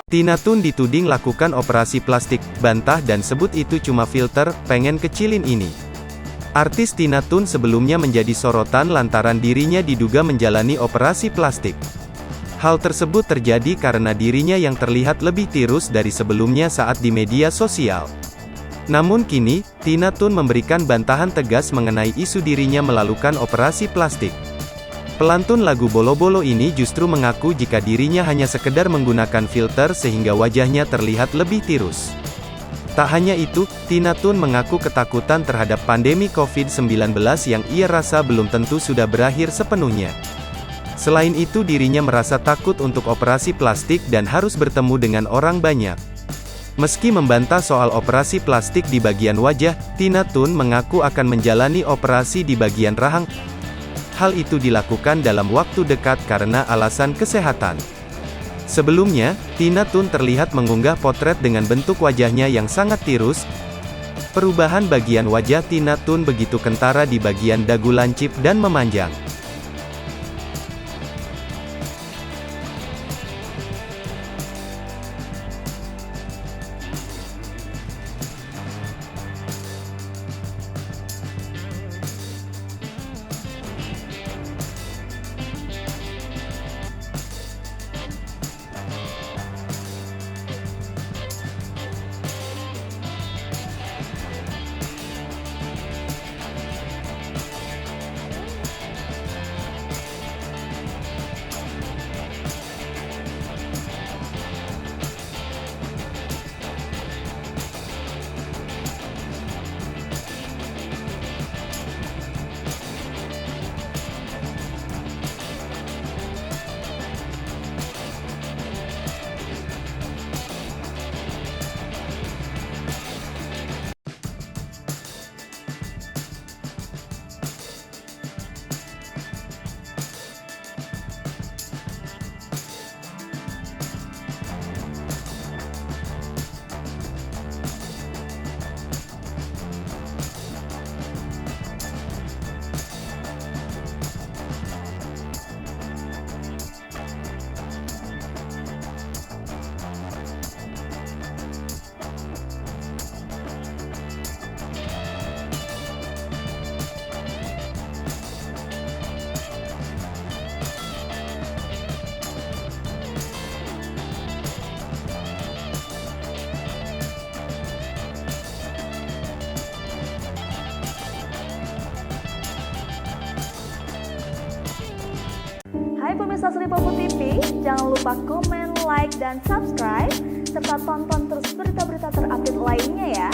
Tina Toon dituding lakukan operasi plastik, bantah dan sebut itu cuma filter, pengen kecilin ini. Artis Tina Toon sebelumnya menjadi sorotan lantaran dirinya diduga menjalani operasi plastik. Hal tersebut terjadi karena dirinya yang terlihat lebih tirus dari sebelumnya saat di media sosial. Namun kini, Tina Toon memberikan bantahan tegas mengenai isu dirinya melakukan operasi plastik. Pelantun lagu Bolo Bolo ini justru mengaku jika dirinya hanya sekedar menggunakan filter sehingga wajahnya terlihat lebih tirus. Tak hanya itu, Tina Toon mengaku ketakutan terhadap pandemi COVID-19 yang ia rasa belum tentu sudah berakhir sepenuhnya. Selain itu dirinya merasa takut untuk operasi plastik dan harus bertemu dengan orang banyak. Meski membantah soal operasi plastik di bagian wajah, Tina Toon mengaku akan menjalani operasi di bagian rahang. Hal itu dilakukan dalam waktu dekat karena alasan kesehatan. Sebelumnya, Tina Toon terlihat mengunggah potret dengan bentuk wajahnya yang sangat tirus. Perubahan bagian wajah Tina Toon begitu kentara di bagian dagu lancip dan memanjang. Hai pemirsa Sri Popo TV, jangan lupa komen, like, dan subscribe, serta tonton terus berita-berita terupdate lainnya ya.